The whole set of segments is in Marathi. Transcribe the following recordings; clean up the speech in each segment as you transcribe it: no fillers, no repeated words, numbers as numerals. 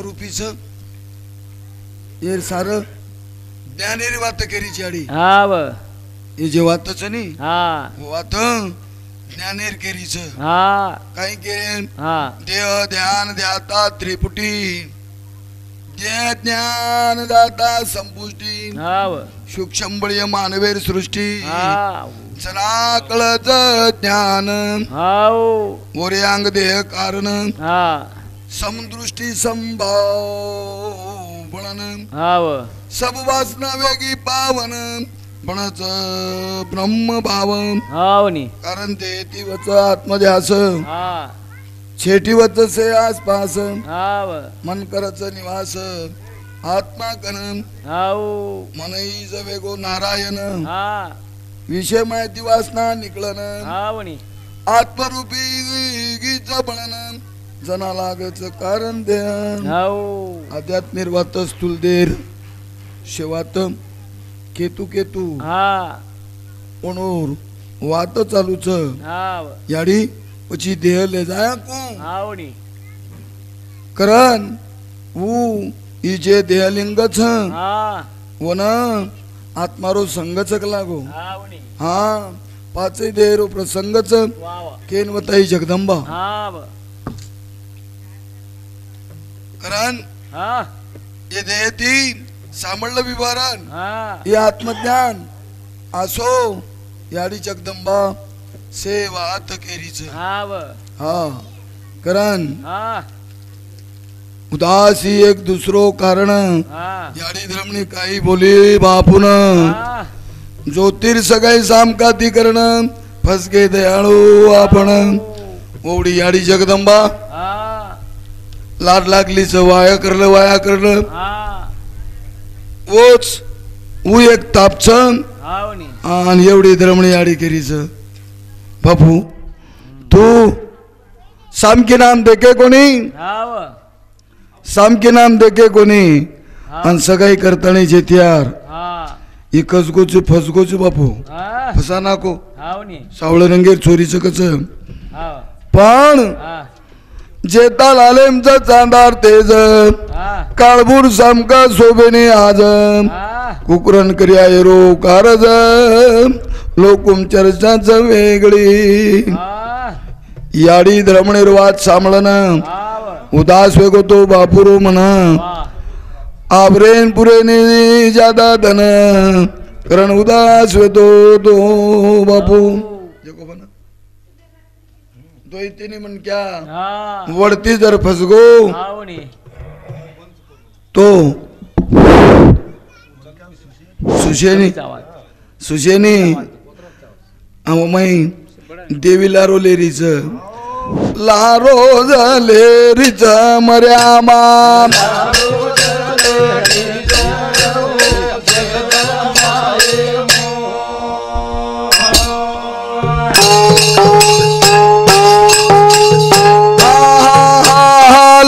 रूपीच ये सार ज्ञानेरी वात केरीची आडी हा व हे जे वातच नाही हा वात ज्ञानेर केरीच हा काही केन हा देह ध्यान ध्याता त्रिपुटी देह ज्ञान दाता संपुष्टी हा व सूक्ष्मबळीय मानवेर सृष्टी हा सनाकळच ज्ञान हाओ मोरे अंग देह कारण हा समदृष्टी संभाव बनन हा व सब वासना वेगी पावन बनच ब्रह्म भाव हावनी कारण ते तीवच आत्मध्यास हा छेटीवच से आसपास हा व मन करच निवास आत्मा कन हाओ मनई वेगो नारायण हा विषय माहिती वासना निकळन हावनी आत्मरूपी गीच बनन जना लागच कारण ध्यान हाओ आध्यात्मिक स्थूल देर शेवात केतू केतू हा ओणूर वात चालूच हा व याडी પછી દેહ લે જાય કોણ हावनी કરણ હું ઈ જે દેહલિંગ છે हा વન આત્મારો સંગ છક લાગો हावनी હા પાચે દેહરો પ્રસંગ છે वा वा કેન વતાઈ જગદંબा हा व કરણ हा ये देहती सामळलं विवरण हा ये आत्मज्ञान आसो याडी जगदंबा सेवात केरीच हा व हा करण हा उदासी एक दुसरो कारण हा याडी धर्मनी काही बोली बापून हा ज्योतिर सगळे सामकाती करण फसगे दयाळू आपण ओवडी याडी जगदंबा हा लाड लागलीच वाया करलं हा ओच ऊ एक तापच हावनी आणि एवढी धर्मणी याडी केरीच बापू तू सामके नाम देखे कोणी हा व सामके नाम देखे कोणी हा आणि सगळी करतानी जेत्यार हा एकच फसगोच बापू हा फसा नाको हावनी सावळ रंगेर चोरीच कच हा पण हा जेता लालेमचा चांदार तेज हा काळभूर सामका शोभेने आज हा कुकरण क्रिया येरो कारज लोकुम चर्चाच वेगळी हा याडी धर्मनिर्वाद सांभळन हा व उदास वेगो तो बापुरो म्हणा वा आवरेन पुरेने जादा धन कारण उदास वेतो तो बापू देखो बना दो तीन मन क्या हा वरती जर फसगो हावनी तो सुशेनी सुशेनी अमई देवी लारो लेरीच लारो लेरीच मर्यामा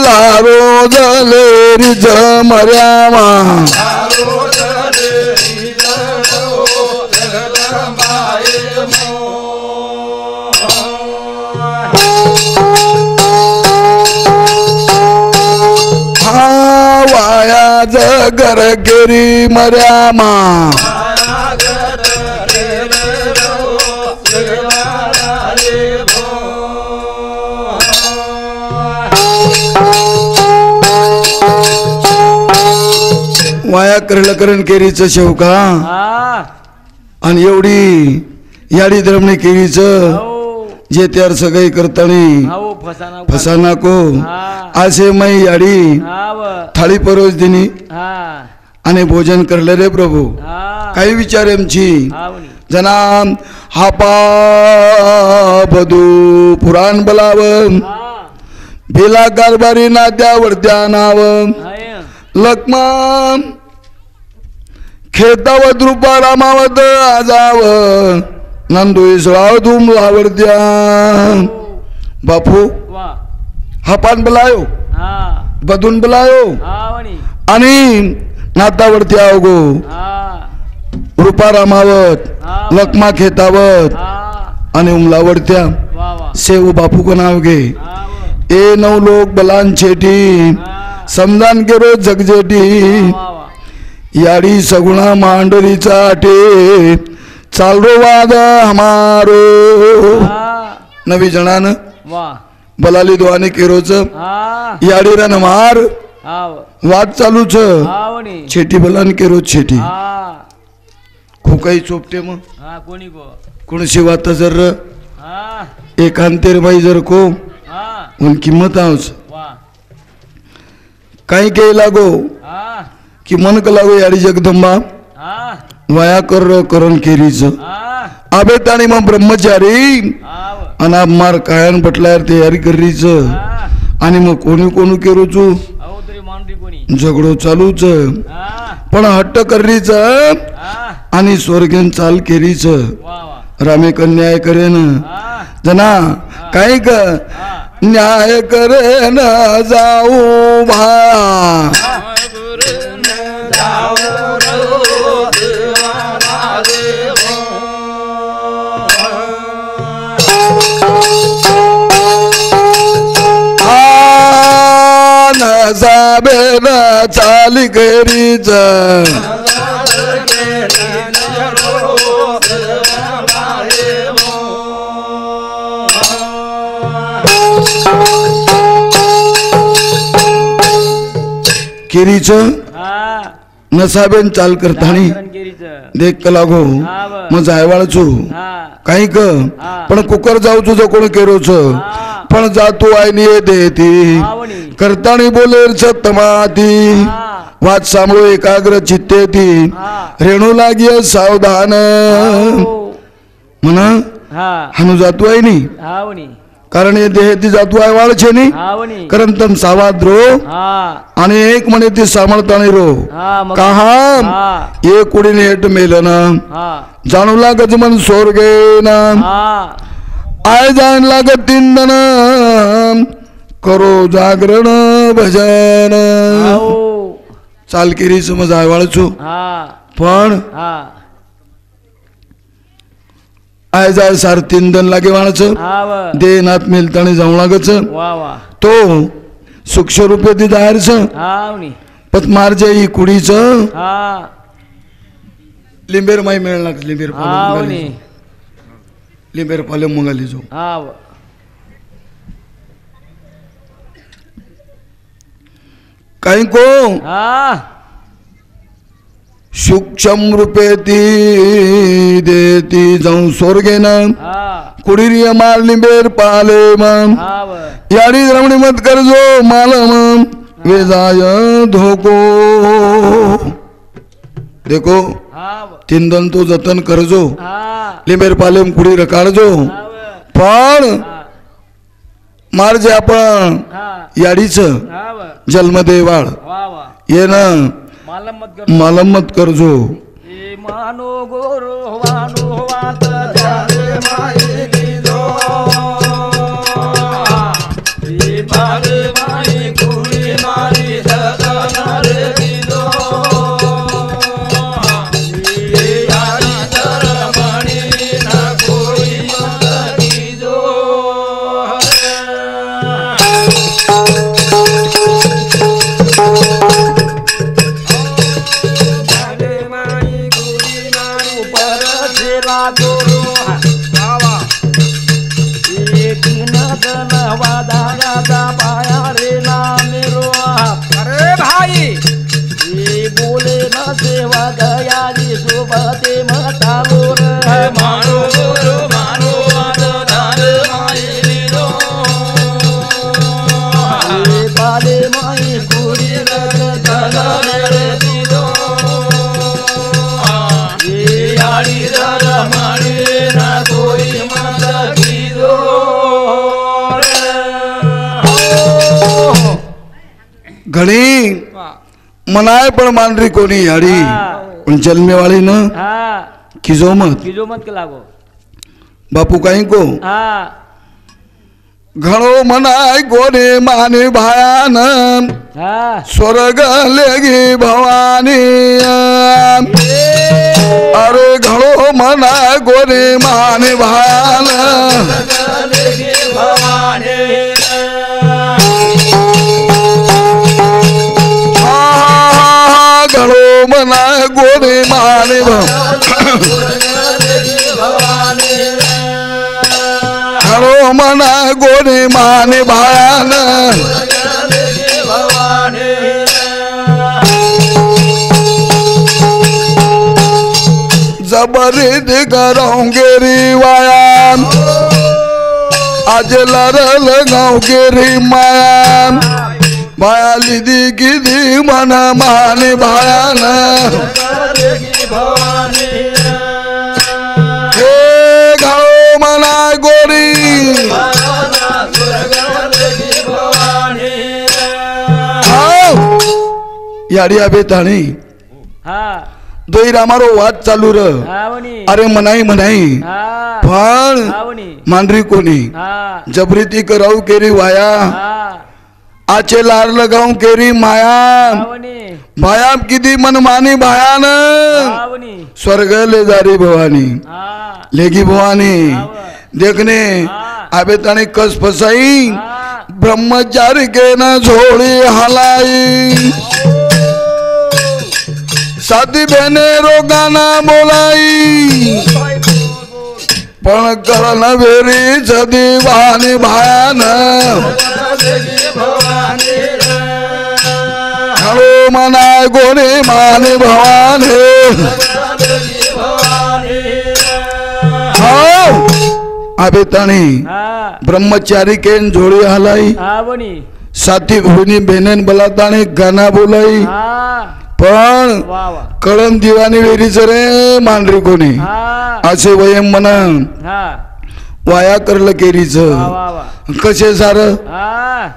लारो लेरीच मर्यामा वाया जगर केरी मर्यामा वाया करलं केरीच शेवका हा आणि एवढी याडी द्रमणी केरीच हाओ जे त्यार सगळे करतानी हाओ फसाना फसा नाको हा असे मै याडी हा व थाळी परोस दिनी हा आणि भोजन करले रे प्रभू हा काही विचार आमची हावनी जना हापा बदू पुराण बलाव हा भिला कारभारी नात्यावर ध्यानाव हाय लक्ष्मण खेताव द्रुपा रामावत आजाव नंदू इसळाव धूम लावर द्या बापू वा हापान बलायो हा बदून बलायो हावनी आणि नातावरती आवगो हा रूपा रामावत हा लक्ष्मा खेतावत हा आणि उमलावरत्या वा वा सेव बापू को नाव घे हा व ए नऊ लोक बलान छेटी हा समजान केरो जगजेटी वा वा याडी सगुणा मांडरीचा आटे चालरो वाद हमारो हा नवी जणान वा बलाली दोआने केरोच हा याडी रन मार हा वाद चालूच हा वणी छेटी बलान केरो छेटी हा खोकाई चोपटे मग हा कोणी गो कोणशी वात जर हा एकांतेर बाई जर को हा उन किंमत आवच वा काही के लागो हा की मन क लागो याडी जगदंबा हा वया कर करण केरीच हा आबे ताणी मग ब्रह्मचारी हा व अनाब मार कायन बटल्यावर तयारी करीच हा आणि मग कोणी कोणी केरूच अहो तरी मांडरी कोणी झगडो चालूच हा पण हट्ट करीच हा आणि स्वर्गेन चाल केरीच वा वा रामे कन्याय करेन हा जना काही क हा न्याय करेन जाऊ भा साबेन चाली करीच केरीच हा नसाबेन चाल करतानी करणगिरीचं देख लागो हा व मग जायवाळचो हा काही क हा पण कुकर जाऊ तुझं कोण केरोच हा पण जातो आईनी देती हा वणी करतानी बोले सतमाती हा वाद सांभाळू एकाग्र चित्ते ती हा रेणू लागिय सावधान हो. म्हणा हा हानू जातो आहे नी हा वणी कारण हे देह ती जातो आहे वाळछे नी हा वणी कारण तम सावाद रो हा आणि एक म्हणे ती सांभाळतानी रो हा मग कहा हा एक कुडीने हेट मेलं ना हा जाणू लागत मन स्वर्गे ना हा आय जाण लागत तिंदन करो जागरण भजन हो चाल केरी समज आहे वाळचू हा पण हा आय जाय सार तिंदन लागे वाळच हा व दे नात मिलतानी जाऊ लागच वा वा तो सूक्ष्म रूपे ती जाहीरच हा वणी पत मारजे ही कुडीच हा लिंबेर माई मिळणार लिंबेर हा पालम वणी मंगाली. लिंबेर पालम मंगाली जो हा व काही को हा सूक्ष्म रूपे ती देती जाऊ स्वर्गेन हा कुडीरिय मार लिंबेर पाले मग हा व याडी रमणी मत करजो मालम वेजाय धोको देखो हा व तिंदन तो जतन करजो हा लिंबेर पालेम कुडी रकाडजो हा व पण हा मारजे आपण हा याडीच हा व जन्म देवाळ वा वा ये ना मालम मत कर मालमत करजो ए मानो गोरो वानो वात जाने माई लीलो ए बाले माई कुड़ी मारी सदन रे लीलो ए यारी दरमणी ना कोई मत कीजो अरे भाई बोले न सेवा गयाली सोबते मतालो मानो गुरु मानो आदर माई लीलो बाले माई कुड़ी दलन रे लीलो ये यारी दर मारी ना कोई मत कीदो घणी मनाय पण मांडरी कोणी याडी पण जन्मेवाळी न हा किजो मत किजो मत के लागो बापू काही को हा घणो मनाय कोणी माने भायान हा स्वर्ग लेगी भवानी अरे घणो मनाय कोणी माने भायान भवानी मना गोरे माने हरो मना गोरे माने भायान जबरीद करोगे रिवायान आज लरल गाँगे री मायान भाया लिदी गिदी मन माने भायान हे गाओ मना गोरी याडिया बेताणी हा दोईर आमारो वाद चालू र आवणी अरे मनाई मनाई हा पण आवणी मांडरी कोणी हा जबरीती कराऊ केरी वाया हा आचे लार लगाऊ केरी माया आवणी भाया किती मन मानी भायान आवणी स्वर्ग ले जारी भवानी हा लेगी भवानी आव देखने आबे ताने कस फसाई हा ब्रह्मचारी के न झोड़ी हलाई साथी बहने रोगाना बोलाई पण करण वेरी सदी वाणी भायान हळो मना गोरे माने भवानी आबे ताणी हा ब्रह्मचारी केन झोड़ी हलाई आवणी साथी भूनी बहनेन बलाताने गाना बोलाई हा पण वा वा कळण दिवाणी वेरीच रे मांडरी कोणी हा असे वयम म्हणा हा वाया करलं केरीच वा वा वा कसे सार हा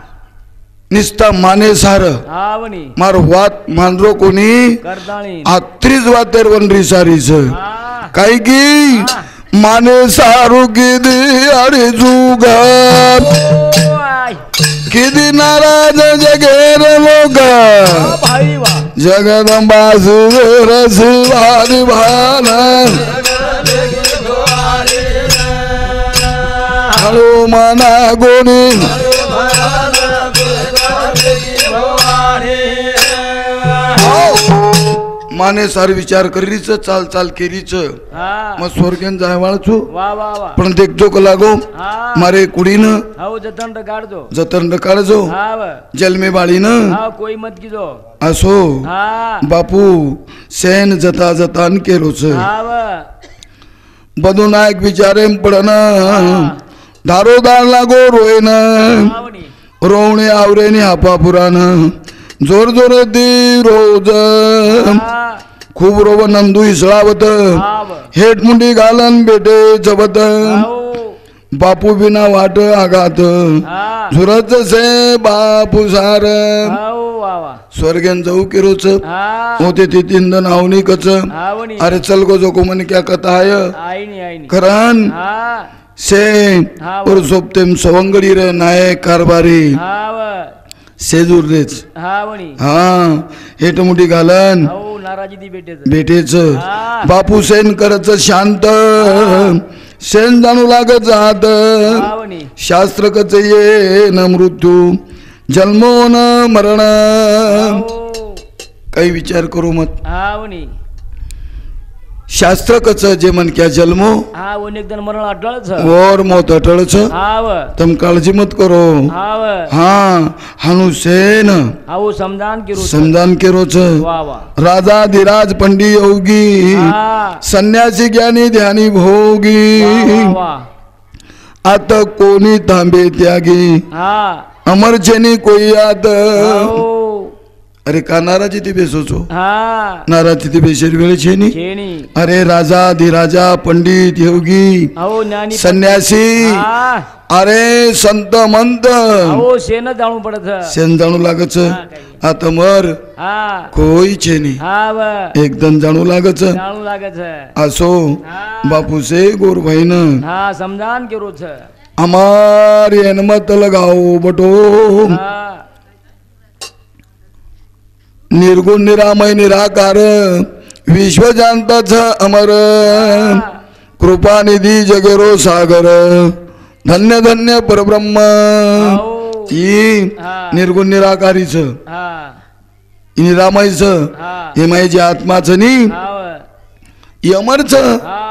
निस्ता माने सार आवणी मार वात मांडरो कोणी करताळी आत्रीच वातेर वनरी सारीच हा काय की माने सारू किदी अरे जुगार आय किदी नाराज जगेर लोक भाई वा जगदंबा रस वारी भान हळो मना गोनी माने सार विचार करीच चाल चाल केरीच हा मग स्वर्गेन जाय वाळचू वा वा वा पण देखजो का लागो हा मारे कुडीन हाऊ जतन काढतो जतन काढजो हा व जलमे बाळीन हा कोई मत कीजो असो हा बापू सेन जता जतान केरोच हा व बधू नायक विचारे पडन दारोदार लागो रोयन आवणी रोवणे आवरेने हापा पुराण जोर जोर दी रोज हा खूप रोव नंदू इसळावत हा व हेट मुंडी घालन बेटे जबत हाऊ बापू बिना वाट आघात हा झुरत से बापू सार हाऊ वा वा स्वर्गेन जाऊ किरोच हा होते ती तिंदन आवनी कच आवणी अरे चल गो जो को मन क्या कथा आय आईनी आईनी करन हा से हा और सोपतेम सवंगडी रे नायक कारभारी हा व सेजूर रेच आवणी हा हेट मुठी घालन हाऊ नाराजी दी बेटेच बेटेच हा बापू सेन करच शांत सेन जाणू लागत जात आवणी शास्त्र कच ये न मृत्यू जन्मो न मरण हाऊ काही विचार करू मत आवणी शास्त्र कच जे मन क्या जन्मो हा अनेक जण मरण अटळच और मौत अटळच हाव तम काळजी मत करो हाव हा हानु सेन हाऊ समजान किरू समदान केरोच वा वा राजा धीराज पंडी योगी हा संन्यासी ज्ञानी ध्यानी भोगी वा वा आता कोणी थांबे त्यागी हा अमरचेनी कोई आत हाऊ अरे का नाराजी ती बेसोचो हा नाराजी ती बेशेर वेळ छेनी छेनी अरे राजा धीराजा पंडित योगी हाऊ ज्ञानी संन्यासी हा अरे संत मंत हाऊ शेन जाणू पडत सेन जाणू लागच आता मर हा कोई छेनी हाव एकदम जाणू लागच जाणू लागत असो हा बापू से गोर भाईन हा समजान किरू अमार मत लगाओ बटो हा निर्गुण निरामय निराकार विश्व जानताच अमर कृपानिधी जगेरो सागर धन्य धन्य परब्रह्म हाऊ ही निर्गुण निराकारीच हा निरामयच हा हे माझी आत्माचं नी हाव यमरच हा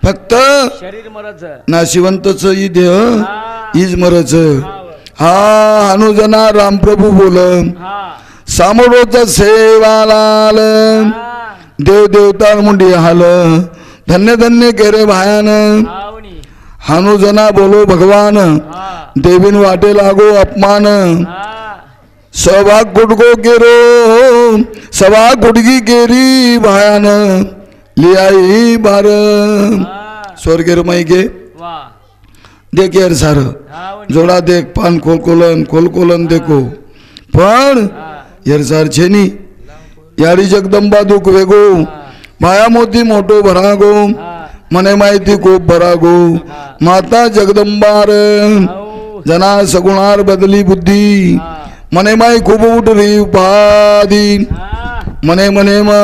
फक्त शरीर मरच नाशिवंतच ही देह हा हीच मरच हाव हा हनुजना रामप्रभू बोल हा सामोरोच सेवालाल हा देव देवता मुंडी हाल धन्य धन्य केरे भायान हावनी हनुजना बोलो भगवान हा देवीन वाटे लागो अपमान हा सभा गुडगो गेरो सभा गुडगी गेरी भायान लियाई बार हा स्वर्गेर माई गे वा देख यार सार हावनी जोड़ा देख पान खोल कोलन देखो पण हा यार सार छे नी यारी जगदंबा दुख वेगो माया मोती मोटो भरागो हा मने माहिती खूप भरागो माता जगदंबार हाव जना सगुणार बदली बुद्धी हा मने माई खूप उठली उपाधी हा मने मने मा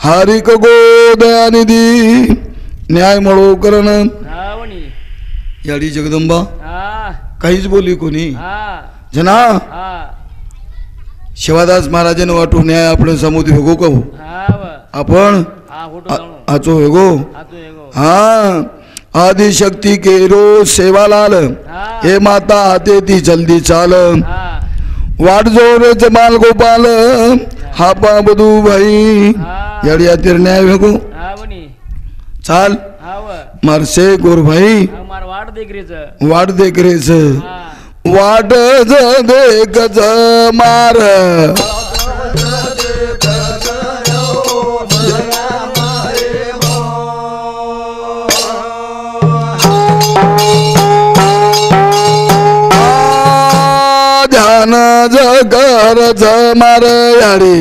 हारिक गो दयानिधी न्याय मळो करण हावनी याडी जगदंबा हा काहीच बोली कोणी हा जना हा शिवादास महाराजांनी वाटून न्याय आपण समुद्र वेगो कहू हाव आपण हा फोटो जाणू आचो वेगो हा तू एगो हा आदिशक्ती केरो सेवालाल हा हे माता आते ती जल्दी चाल हा वाट जोर जमाल गोपाल हापा बधू भाई हा याडी आतिर न्याय वेगो हावनी चाल हाव मारसे गोर भाई हा मार वाट देखरेच वाट देख रेस हा वाट देख मार ध्यान जगर मार याडी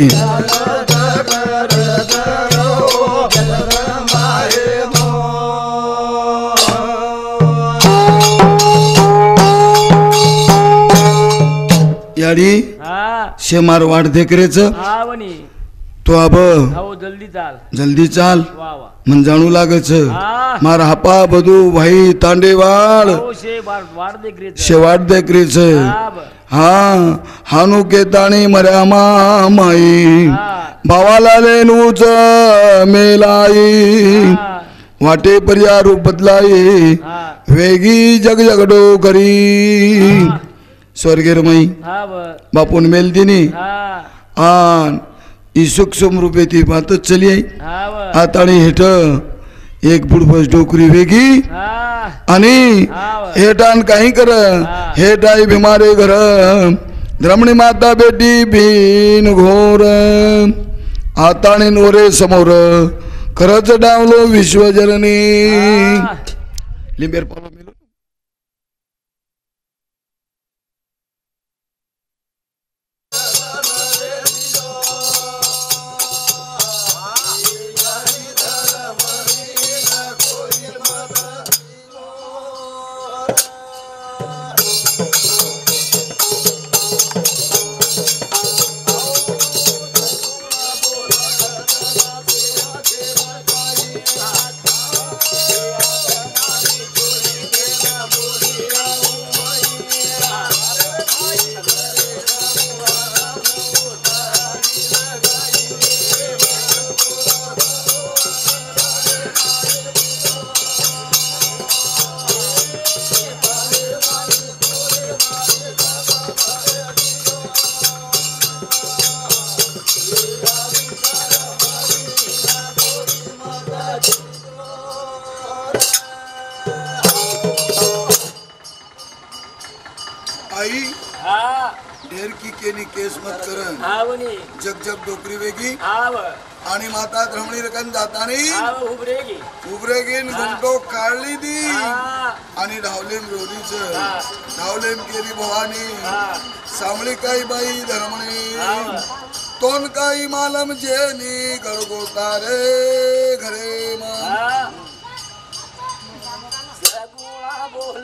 याडी हा शेमार वाट देख रेच हावनी तो अब हाव जल्दी चाल जल्दी चाल वा वा मन जाणू लागच हा मार हापा बधू भाई तांडेवाळ हाव शे वाट देखरेच शेवाट देख रेच हाव हा हानू केताणी मर्या माई हा भावाला लेनूच मेलाई हा वाटे पर्या रूप बदलाई हा वेगी जग जगडो करी स्वर्गेर मई हाव बापून मेल दिनी हा आन ई सूक्ष्म रूपे ती बातच चली आई हाव आताणी हेठ एक बुडबस डोकरी वेगी हा आणि हाव हेटान काही कर हेटाई भिमारे घर द्रमणी माता बेटी भीन घोर आताणी नोरे समोर खरंच डावलो विश्वजननी हा. लिंबेर पालो मेलो आई हा ढेर की केली केस मत करन हावनी जग जग डोकरी वेगी हाव आणि माता द्रमणी रकन जातानी हाव उभरेगी उबरे गेन घुमटो काढली दी हा आणि धावलेम रोडीच हा. धावलेम केरी भवानी हा सामळी काही बाई धर्मणी हाव तोन काही मालम जेनी गरगोता रे घरे मा हा सगुणा बोल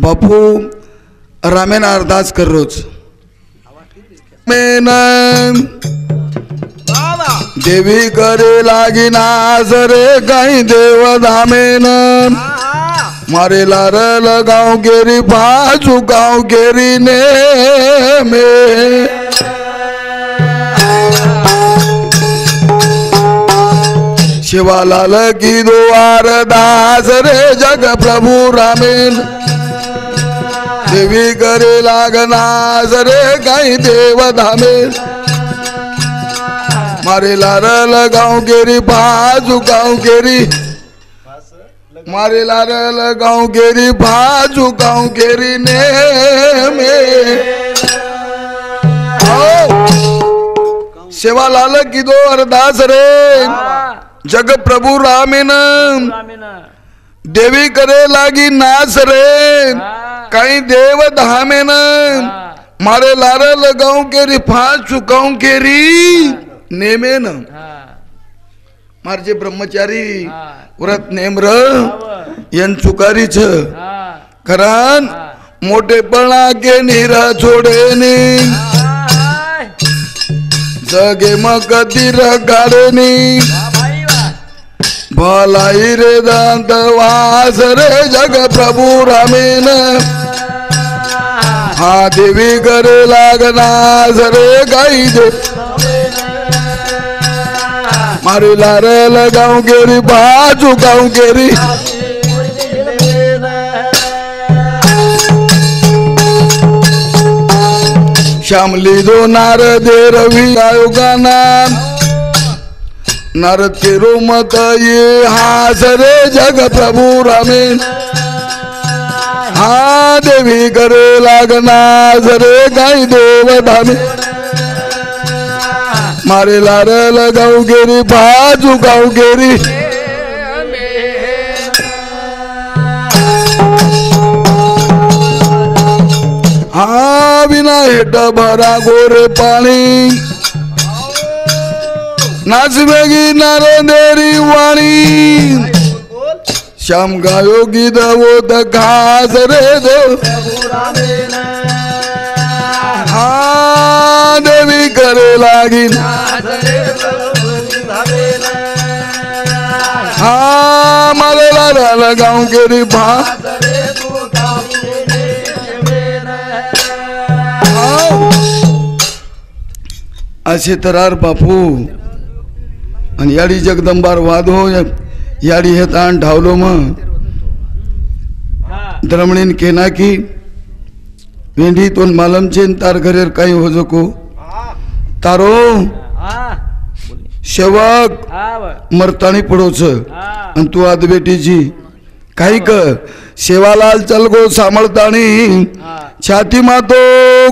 बापू रामेन अरदास कर रोज मेन देवी करे लागी नाज रे गाई देव धामेन मारे लार लगाऊ गेरी बाजू गाँव गेरी ने में शिवालाल की द्वार दास रे जग प्रभु रामेन देवी करे लागनास रे गाई देव धामेन मारे लार लगाऊ गेरी बाजू गाँव गेरी मारे लार लगाऊ गेरी बाजू गाँव गेरी ने में सेवालाल की दो अरदास रे जग प्रभु रामेन देवी करे लागी नास रे कहीं देव धामेन मारे लार लगाऊ गेरी फास चुकाऊ गेरी नेमेन मारजे ब्रह्मचारी व्रत नेम्र यन चुकारीच कारण मोठेपणा के निरा छोडेने जगे मग तीर गाडेनी भलाई रे दांत वास रे जग प्रभु रामेन हा देवी करे लागनास रे गाई दे मारी लार लगाऊ गेरी बाजू गाऊ गेरी श्यामली दो नारदे रवि आयोगाना नारद के रोमत ये हास रे जग प्रभु रामेन हा देवी करे लागनास रे गाई देव धामे मारे लार लगाऊ गेरी बाजू गाऊ गेरी हा बिना हेट भरा गोरे पाणी नाचवेगी नारदेरी वाणी श्याम गायो गीत वो घास रे दो हा देवी करे लागी हा मारे लारा लगाऊ गेरी भा असे तरार बापू आणि याडी जगदंबार वाद हो याडी हे ताण ढावलो मग द्रमणीन केना की वेंढी तोन मालम चेन तार घरेर काही हो जको तारो शेवक मरतानी पडोच आणि तू आद बेटीची काही क सेवालाल चल गो सांभाळतानी छाती मातो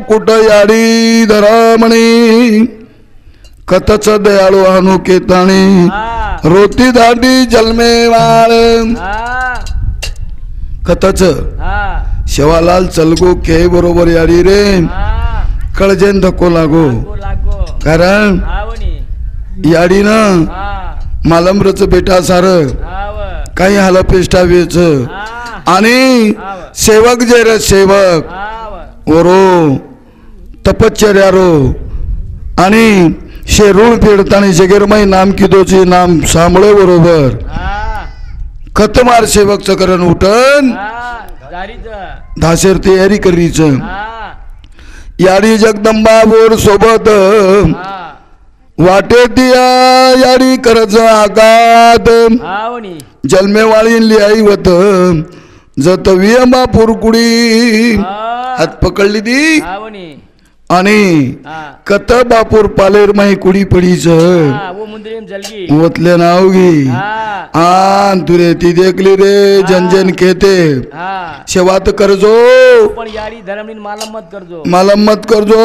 कुठ याडी धरामणी कतच दयाळू अनु केताणी रोती दांडी जलमे वाळ कतच सेवालाल चलगो के बरोबर याडी रे कळजेन धक्को लागो कारण याडी ना मालमरच बेटा सार काही हाला पेष्टा वेच आणि सेवक जे रे सेवक ओरो तपश्चर्यारो आणि शेरूळ फेडतानी जगेरमाई नाम किदोची नाम सांभळे बरोबर खतमार सेवक चकरण उठन धासेर तयारी करीच याडी जगदंबा बोर सोबत वाटे दिया याडी करज आगात जन्मेवाळी लिहाई वत जत वियमा पुरकुडी हात पकडली दी आणि कत बापूर पालेर माही कुडी पडीच ओतले नाव घे आन तुरे ती देखली रे जनजन केते शेवात करजो पण याडी धर्मनीन मालमत करजो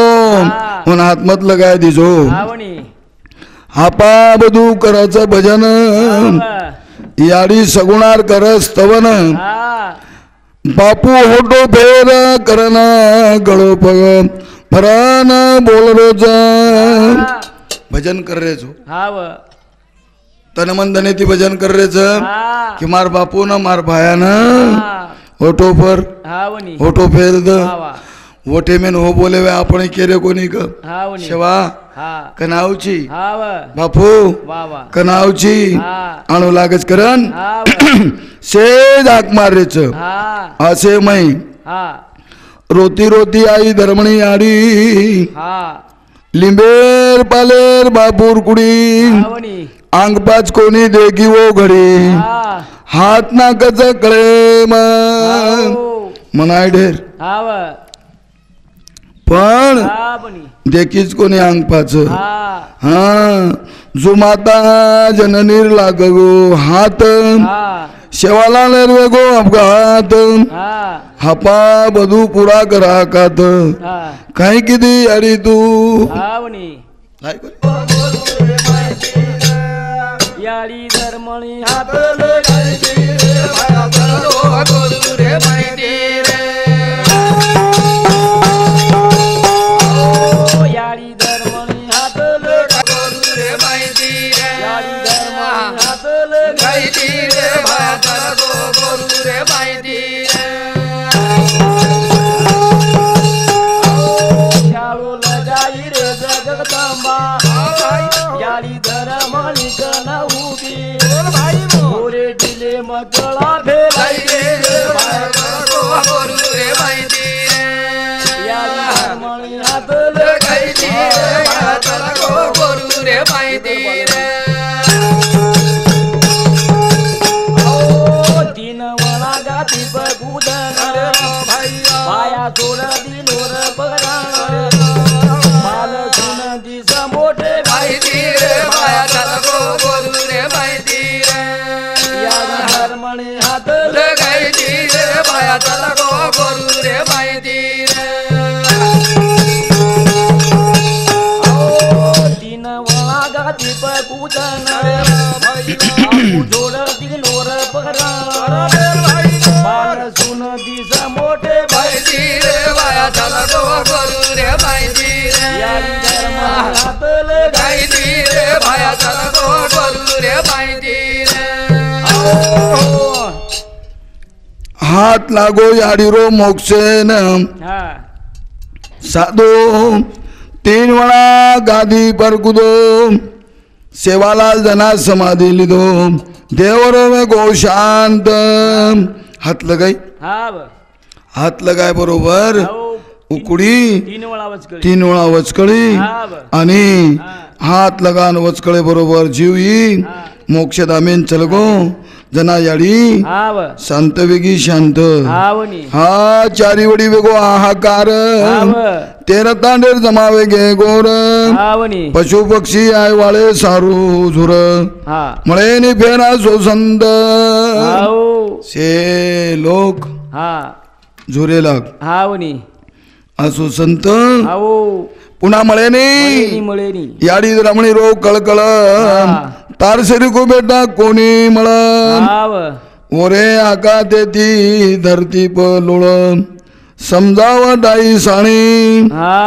पण हात मत लगाय दिजो हापा बधू कराच भजन याडी सगुणार करस तवन बापू होटो फेर करन गळो पग फरान बोल रोज भजन कर रे जो तन मन धने ती भजन कर रे कि मार बापू न मार भाया न होठो पर हा वनी होठो फेर द हा वा वोटे में हो बोले वे आपण केरे कोणी ग हा वनी शेवा हा कनावची हा वा बापू वा वा कनावची हा आणू लागच करन हा वा से जाक मारेच हा असे मै हा रोती रोती आई धर्मणी आडी हा लिंबेर पालेर बापूर कुडी हा वनी अंगपाच कोणी देखी वो घडी हा हात नाकच कळे हो. मनाय ढेर हा वा पण हा वनी देखीच कोणी अंगपाच हा हा जो माता जननीर लाग गो हात हा शेवाला नेरवे गो अपघात हा हापा बधू पुरा करा कात हा काही किती अडी तू हा वनी काय करे? याळी धर्मणी हात याळी धर्मणी हात याळी धर्मणी हात शाळू लगाई रे जगदंबा याळी धर्मणी कन उभी मोरे दिले मकळा भेलाई याळी धर्मणी हात तीन वळा गाती बगुदन पाया सोड दिलोर बगरान माल सुन दिस मोठे याळी धर्मणी हात तीन वळा गाती बगुदन जोड दिलोर बगरान माल सुन दिस मोठे याळी धर्मणी हात हात लागो याडीरो मोक्षेन हा साधो तीन वेळा गादी पर कुदो सेवालाल जना समाधी लिदो देवरो में गो शांत हात लगाई हा व हात लगाय बरोबर हो उकडी तीन वळा वचकळी तीन वेळा वचकळी हा व आणि हा हात लगान वचकळे बरोबर जीव येई हा मोक्षदामेन चलगो जना याडी हा व शांत वेगी शांत हा वनी हा चारी वडी वेगो हाहाकार हा व तेरा तांडेर जमावे गे गोर हा वनी पशु पक्षी आय वाळे सारू झुर हा मळे नि फेरा सोसंत हो से लोक हा झुरे लाग हा वनी असो संत हो पुन्हा मळेनी मळेनी याडी रमणी रो कळकळ तारसरी को बेटा कोणी मळ हा व ओरे आका तेती धरती पलोळ समजाव डाई साणी हा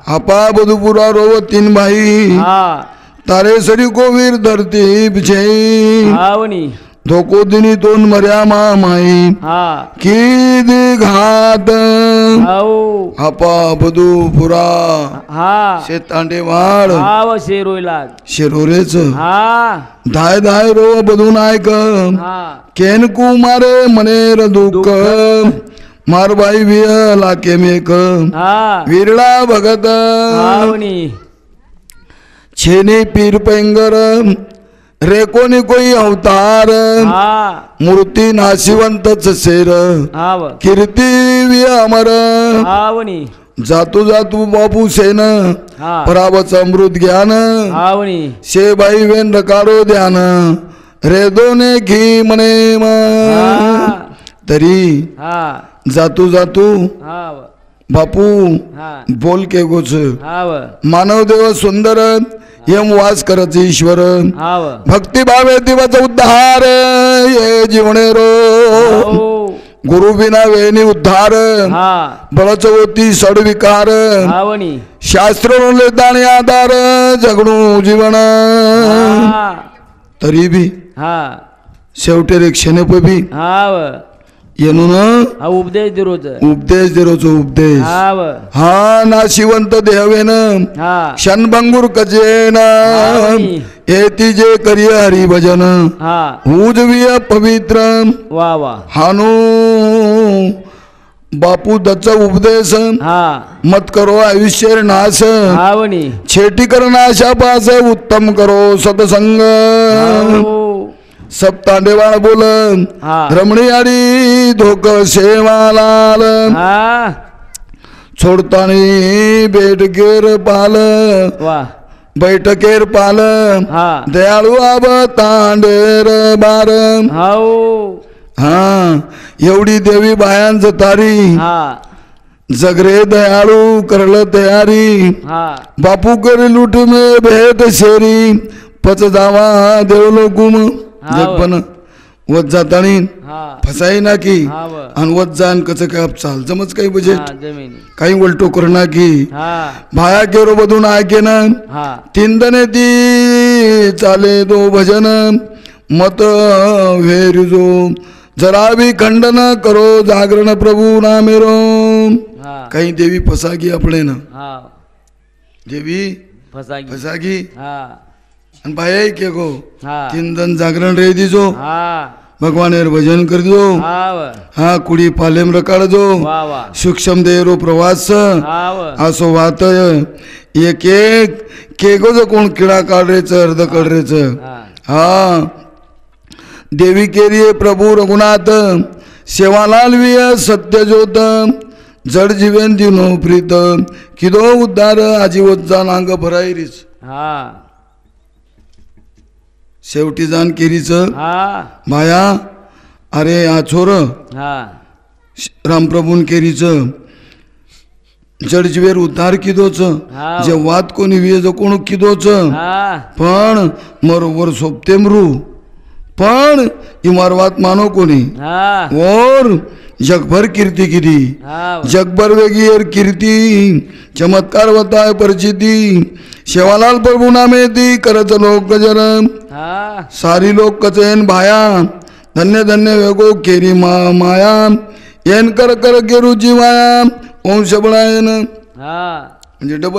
हापा बधुपुरा रोव तीन भाई हा तारे सरी को वीर धरती बिछे हा वनी धोको दिनी तोन मर्या माई हा की घात हो हापा बधुपुरा हा शेतांडे वाड हा व शेरोय लाग शिरोरेच हा धाय धाय रो बधून ऐक हा केन कुमारे मनेर दुःख मारबाई वियला केमेक हा विरळा भगत हा वनी छेनी पीर पैंगर रे कोणी कोई अवतार हा मूर्ती नाशिवंतच शेर हा व कीर्ती वि अमर हा वनी जातू जातू बापू सेन हा परावच अमृत ज्ञान हा वनी शेबाई वेन रकारो ध्यान रे दोने घी मने हा तरी हा जातू जातू हा व बापू हा बोल के गोच हा व मानव देव सुंदर यम वास करत ईश्वर हा व भक्ती भावे दिवाचा उद्धार ये जीवने रो हो गुरु बिना वेणी उद्धार हा बळचवती सड विकार हा वनी शास्त्र दाणे आधार जगणू जीवन हा तरी बी हा शेवटे रे क्षणप बी हा व येणून हा उपदेश दिरोच उपदेश दिरोचो उपदेश हाव हा नाशिवंत देहवेन हा क्षणभंगूर कचेन हावणी. येती जे करिय हरी भजन हा उजविय पवित्र वा वा हानू बापू दत्त उपदेश हा मत करो आयुष्य नाश हावणी छेटी कर नाशा पास उत्तम करो सतसंग हाव. सब तांडेवाळ बोल हा रमणी आडी धोक सेवालाल हा छोडतानी बेटकेर पाल वा बैठकेर पाल हा दयाळू आब तांडेर बार हाव हा एवढी देवी बायांच तारी हा जगरे दयाळू करल तयारी हा बापू करे लूट मे भेट शेरी पच जावा देवलो गुम जगपन वत जातानी हा फसाई ना की हाव आणि वत जाण कच काय चाल जमच काही बजेट हा जमिनी काही उलटो करणा की हा भाया केरो बधून आके ना हा तिंदने ती चाले दो भजन मत वेरुजो जरा भी खंडन करो जागरण प्रभु नामेरो हा काही देवी फसागी आपले ना हा देवी फसागी फसागी हा आणि भाई के गो हा तीन दिन जागरण रे दीजो हा भगवानेर भजन कर दो हाव हा कुडी पालेम रकाळ जो वा वा सूक्ष्म देरो प्रवास हाव असो वात एक एक केगो जो कोण किडा काढरेच अर्ध काढरेच हा हा देवी केरिये प्रभु रघुनाथ सेवालाल विय सत्य ज्योत जड जीवन दिनो प्रीत किदो उद्धार आजीवत जाण अंग भरायरीच हा शेवटी जाण केरीच हा माया अरे आ छोर हा रामप्रभून केरीच जडजीवेर उद्धार किदोच हा जे वाद कोणी विये जो कोण किदोच हा पण मरोबर सोपते मरू पण इमारवात मानो कोणी हा और जगभर कीर्ती किती हाव जगभर वेगी एर कीर्ती चमत्कार बताय परिचिती शेवालाल प्रभु नामे ती करत लोक गजर हा सारी लोक कचेन भाया धन्य धन्य वेगो केरी माया येन कर कर गेरू जीवाया ओम शबळायन हा म्हणजे डबल